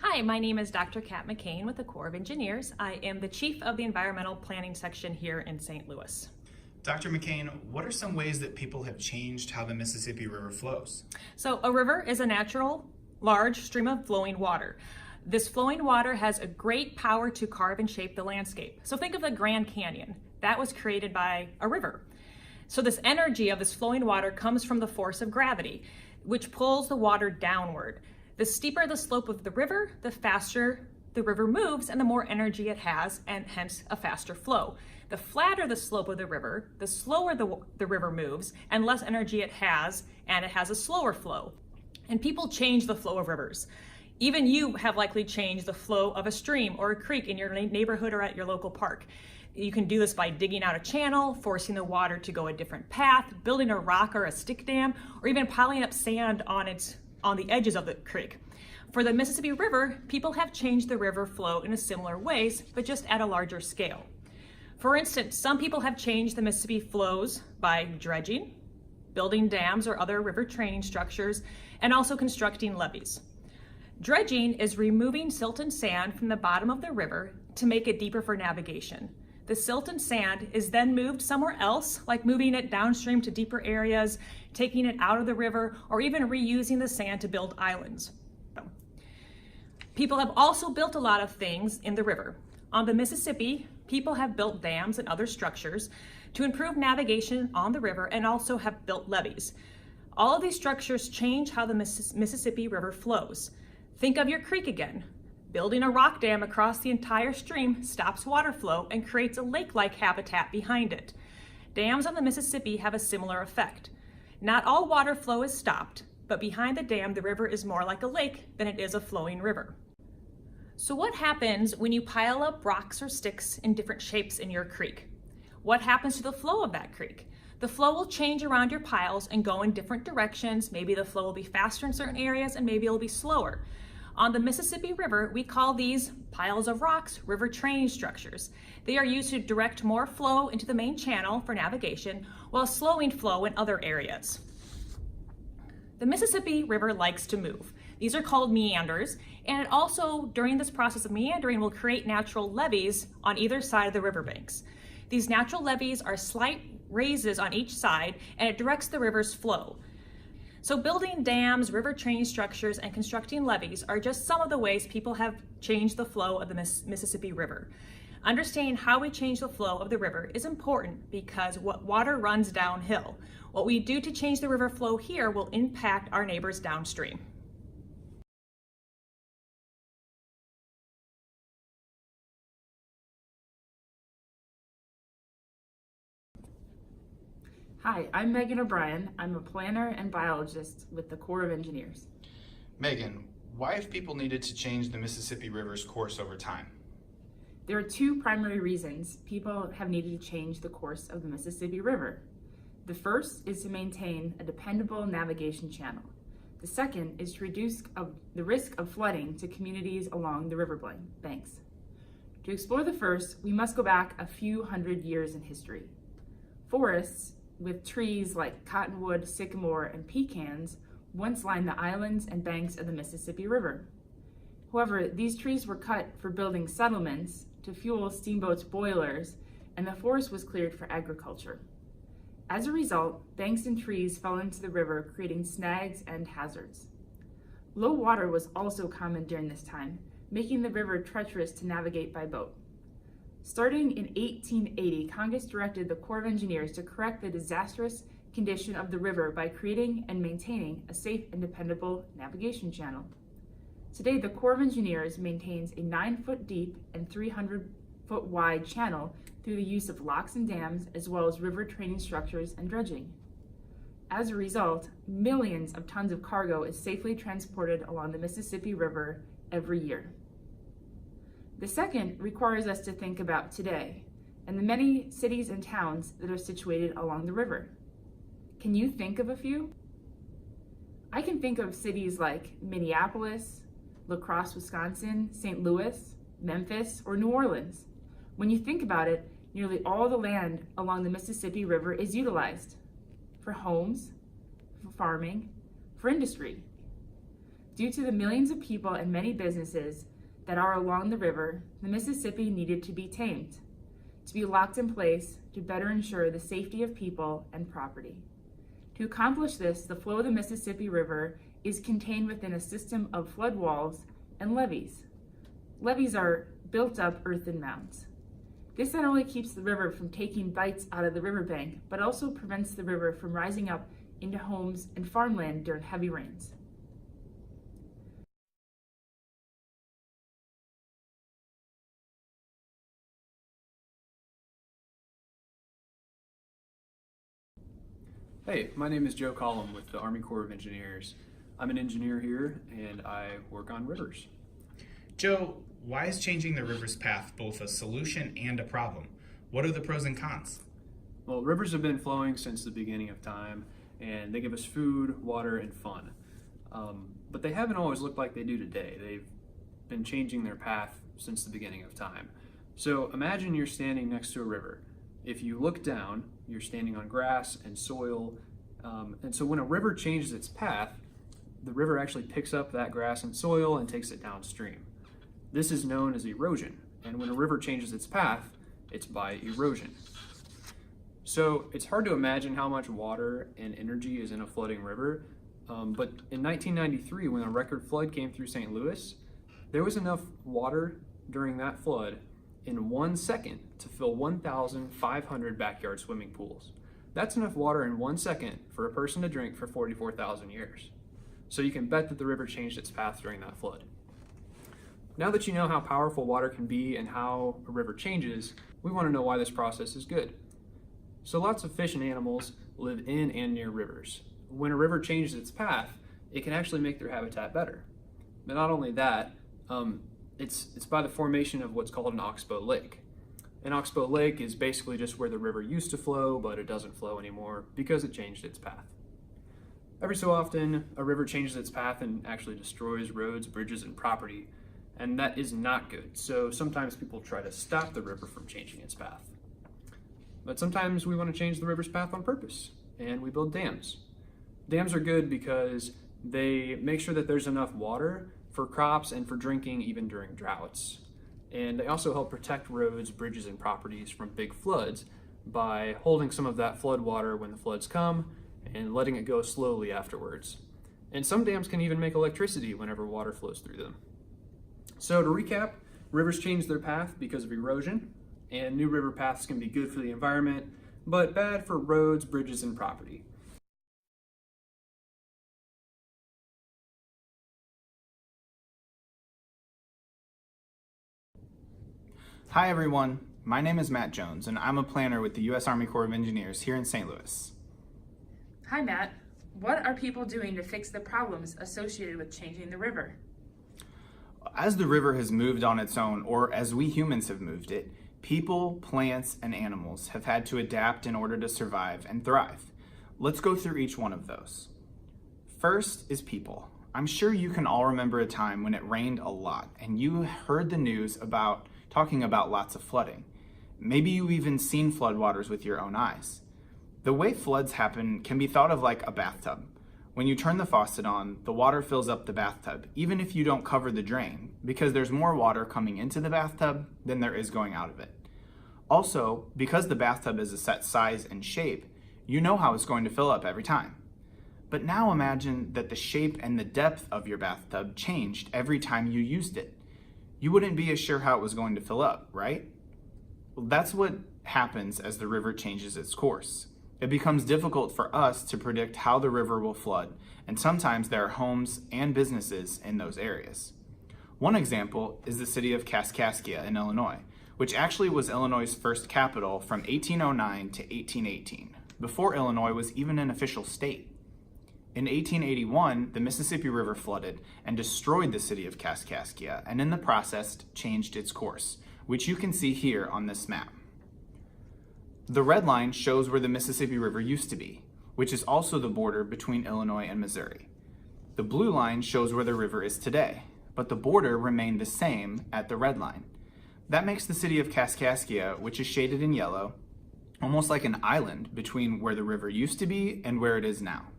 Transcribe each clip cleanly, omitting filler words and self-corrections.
Hi, my name is Dr. Kat McCain with the Corps of Engineers. I am the Chief of the Environmental Planning Section here in St. Louis. Dr. McCain, what are some ways that people have changed how the Mississippi River flows? So a river is a natural, large stream of flowing water. This flowing water has a great power to carve and shape the landscape. So think of the Grand Canyon. That was created by a river. So this energy of this flowing water comes from the force of gravity, which pulls the water downward. The steeper the slope of the river, the faster the river moves and the more energy it has, and hence a faster flow. The flatter the slope of the river, the slower the river moves and less energy it has, and it has a slower flow. And people change the flow of rivers. Even you have likely changed the flow of a stream or a creek in your neighborhood or at your local park. You can do this by digging out a channel, forcing the water to go a different path, building a rock or a stick dam, or even piling up sand on the edges of the creek. For the Mississippi River, people have changed the river flow in a similar ways, but just at a larger scale. For instance, some people have changed the Mississippi flows by dredging, building dams or other river training structures, and also constructing levees. Dredging is removing silt and sand from the bottom of the river to make it deeper for navigation. The silt and sand is then moved somewhere else, like moving it downstream to deeper areas, taking it out of the river, or even reusing the sand to build islands. People have also built a lot of things in the river. On the Mississippi, people have built dams and other structures to improve navigation on the river and also have built levees. All of these structures change how the Mississippi River flows. Think of your creek again. Building a rock dam across the entire stream stops water flow and creates a lake-like habitat behind it. Dams on the Mississippi have a similar effect. Not all water flow is stopped, but behind the dam, the river is more like a lake than it is a flowing river. So what happens when you pile up rocks or sticks in different shapes in your creek? What happens to the flow of that creek? The flow will change around your piles and go in different directions. Maybe the flow will be faster in certain areas and maybe it'll be slower. On the Mississippi River, we call these piles of rocks river training structures. They are used to direct more flow into the main channel for navigation while slowing flow in other areas. The Mississippi River likes to move. These are called meanders, and it also, during this process of meandering, will create natural levees on either side of the riverbanks. These natural levees are slight raises on each side, and it directs the river's flow. So building dams, river training structures, and constructing levees are just some of the ways people have changed the flow of the Mississippi River. Understanding how we change the flow of the river is important because water runs downhill. What we do to change the river flow here will impact our neighbors downstream. Hi, I'm Megan O'Brien. I'm a planner and biologist with the Corps of Engineers. Megan, why have people needed to change the Mississippi River's course over time? There are two primary reasons people have needed to change the course of the Mississippi River. The first is to maintain a dependable navigation channel. The second is to reduce the risk of flooding to communities along the river banks. To explore the first, we must go back a few hundred years in history. Forests with trees like cottonwood, sycamore, and pecans once lined the islands and banks of the Mississippi River. However, these trees were cut for building settlements to fuel steamboats' boilers, and the forest was cleared for agriculture. As a result, banks and trees fell into the river, creating snags and hazards. Low water was also common during this time, making the river treacherous to navigate by boat. Starting in 1880, Congress directed the Corps of Engineers to correct the disastrous condition of the river by creating and maintaining a safe and dependable navigation channel. Today, the Corps of Engineers maintains a 9-foot deep and 300-foot wide channel through the use of locks and dams, as well as river training structures and dredging. As a result, millions of tons of cargo is safely transported along the Mississippi River every year. The second requires us to think about today and the many cities and towns that are situated along the river. Can you think of a few? I can think of cities like Minneapolis, La Crosse, Wisconsin, St. Louis, Memphis, or New Orleans. When you think about it, nearly all the land along the Mississippi River is utilized for homes, for farming, for industry. Due to the millions of people and many businesses that are along the river, the Mississippi needed to be tamed, to be locked in place to better ensure the safety of people and property. To accomplish this, the flow of the Mississippi River is contained within a system of flood walls and levees. Levees are built-up earthen mounds. This not only keeps the river from taking bites out of the riverbank, but also prevents the river from rising up into homes and farmland during heavy rains. Hey, my name is Joe Collum with the Army Corps of Engineers. I'm an engineer here and I work on rivers. Joe, why is changing the river's path both a solution and a problem? What are the pros and cons? Well, rivers have been flowing since the beginning of time and they give us food, water, and fun. But they haven't always looked like they do today. They've been changing their path since the beginning of time. So imagine you're standing next to a river. If you look down, you're standing on grass and soil. And so when a river changes its path, the river actually picks up that grass and soil and takes it downstream. This is known as erosion. And when a river changes its path, it's by erosion. So it's hard to imagine how much water and energy is in a flooding river. But in 1993, when a record flood came through St. Louis, there was enough water during that flood in 1 second to fill 1,500 backyard swimming pools. That's enough water in 1 second for a person to drink for 44,000 years. So you can bet that the river changed its path during that flood. Now that you know how powerful water can be and how a river changes, we want to know why this process is good. So lots of fish and animals live in and near rivers. When a river changes its path, it can actually make their habitat better. But not only that, it's by the formation of what's called an oxbow lake. An oxbow lake is basically just where the river used to flow, but it doesn't flow anymore because it changed its path. Every so often, a river changes its path and actually destroys roads, bridges, and property, and that is not good. So sometimes people try to stop the river from changing its path. But sometimes we want to change the river's path on purpose, and we build dams. Dams are good because they make sure that there's enough water for crops and for drinking even during droughts. And they also help protect roads, bridges, and properties from big floods by holding some of that flood water when the floods come and letting it go slowly afterwards. And some dams can even make electricity whenever water flows through them. So to recap, rivers change their path because of erosion, and new river paths can be good for the environment, but bad for roads, bridges, and property. Hi everyone, my name is Matt Jones and I'm a planner with the U.S. Army Corps of Engineers here in St. Louis. Hi Matt, what are people doing to fix the problems associated with changing the river? As the river has moved on its own, or as we humans have moved it, people, plants, and animals have had to adapt in order to survive and thrive. Let's go through each one of those. First is people. I'm sure you can all remember a time when it rained a lot and you heard the news talking about lots of flooding. Maybe you've even seen floodwaters with your own eyes. The way floods happen can be thought of like a bathtub. When you turn the faucet on, the water fills up the bathtub, even if you don't cover the drain, because there's more water coming into the bathtub than there is going out of it. Also, because the bathtub is a set size and shape, you know how it's going to fill up every time. But now imagine that the shape and the depth of your bathtub changed every time you used it. You wouldn't be as sure how it was going to fill up, right? Well, that's what happens as the river changes its course. It becomes difficult for us to predict how the river will flood, and sometimes there are homes and businesses in those areas. One example is the city of Kaskaskia in Illinois, which actually was Illinois' first capital from 1809 to 1818, before Illinois was even an official state. In 1881, the Mississippi River flooded and destroyed the city of Kaskaskia, and in the process changed its course, which you can see here on this map. The red line shows where the Mississippi River used to be, which is also the border between Illinois and Missouri. The blue line shows where the river is today, but the border remained the same at the red line. That makes the city of Kaskaskia, which is shaded in yellow, almost like an island between where the river used to be and where it is now.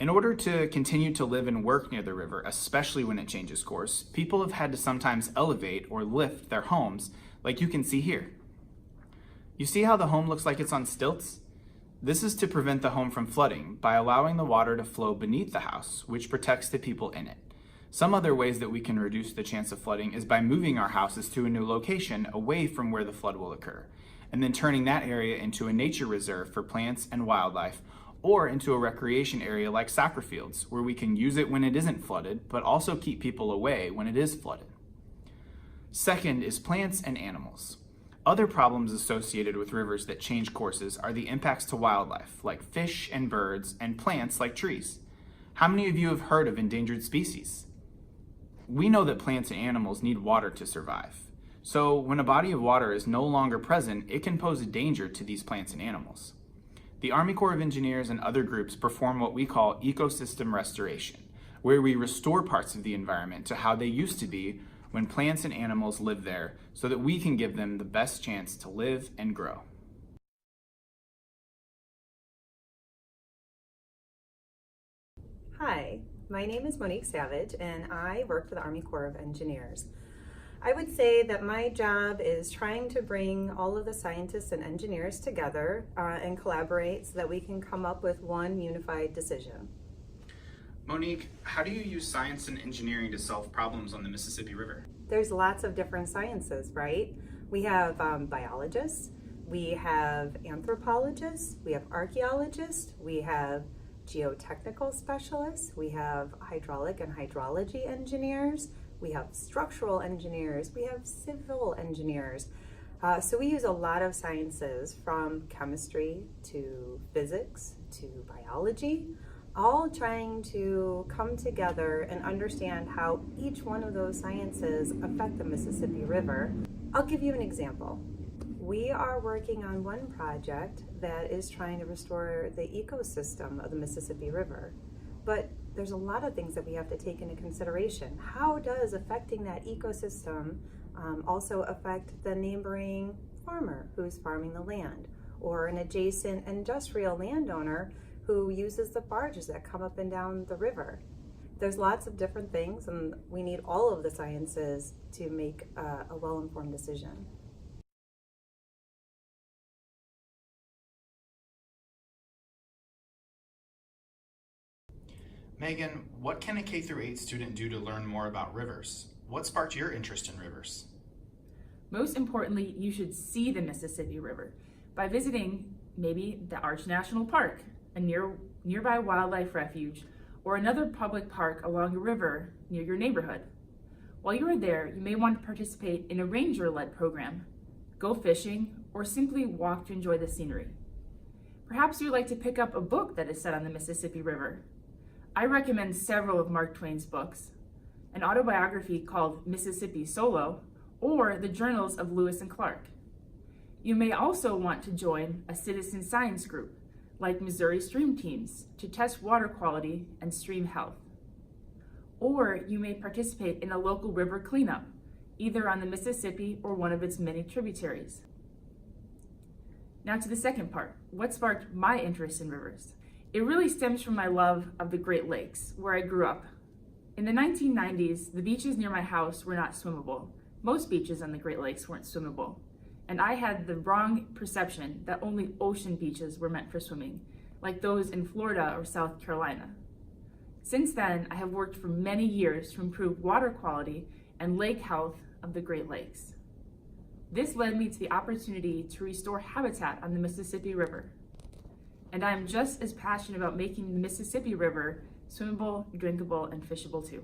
In order to continue to live and work near the river, especially when it changes course, people have had to sometimes elevate or lift their homes, like you can see here. You see how the home looks like it's on stilts? This is to prevent the home from flooding by allowing the water to flow beneath the house, which protects the people in it. Some other ways that we can reduce the chance of flooding is by moving our houses to a new location away from where the flood will occur, and then turning that area into a nature reserve for plants and wildlife, or into a recreation area like soccer fields, where we can use it when it isn't flooded, but also keep people away when it is flooded. Second is plants and animals. Other problems associated with rivers that change courses are the impacts to wildlife, like fish and birds, and plants like trees. How many of you have heard of endangered species? We know that plants and animals need water to survive. So when a body of water is no longer present, it can pose a danger to these plants and animals. The Army Corps of Engineers and other groups perform what we call ecosystem restoration, where we restore parts of the environment to how they used to be when plants and animals live there, so that we can give them the best chance to live and grow. Hi, my name is Monique Savage and I work for the Army Corps of Engineers. I would say that my job is trying to bring all of the scientists and engineers together and collaborate so that we can come up with one unified decision. Monique, how do you use science and engineering to solve problems on the Mississippi River? There's lots of different sciences, right? We have biologists, we have anthropologists, we have archaeologists, we have geotechnical specialists, we have hydraulic and hydrology engineers, we have structural engineers, we have civil engineers. So we use a lot of sciences, from chemistry to physics to biology, all trying to come together and understand how each one of those sciences affect the Mississippi River. I'll give you an example. We are working on one project that is trying to restore the ecosystem of the Mississippi River. But there's a lot of things that we have to take into consideration. How does affecting that ecosystem also affect the neighboring farmer who's farming the land, or an adjacent industrial landowner who uses the barges that come up and down the river? There's lots of different things, and we need all of the sciences to make a well-informed decision. Megan, what can a K-8 student do to learn more about rivers? What sparked your interest in rivers? Most importantly, you should see the Mississippi River by visiting maybe the Arch National Park, a nearby wildlife refuge, or another public park along a river near your neighborhood. While you are there, you may want to participate in a ranger-led program, go fishing, or simply walk to enjoy the scenery. Perhaps you'd like to pick up a book that is set on the Mississippi River. I recommend several of Mark Twain's books, an autobiography called Mississippi Solo, or the journals of Lewis and Clark. You may also want to join a citizen science group, like Missouri Stream Teams, to test water quality and stream health. Or you may participate in a local river cleanup, either on the Mississippi or one of its many tributaries. Now to the second part, what sparked my interest in rivers? It really stems from my love of the Great Lakes, where I grew up. In the 1990s, the beaches near my house were not swimmable. Most beaches on the Great Lakes weren't swimmable. And I had the wrong perception that only ocean beaches were meant for swimming, like those in Florida or South Carolina. Since then, I have worked for many years to improve water quality and lake health of the Great Lakes. This led me to the opportunity to restore habitat on the Mississippi River. And I am just as passionate about making the Mississippi River swimmable, drinkable, and fishable too.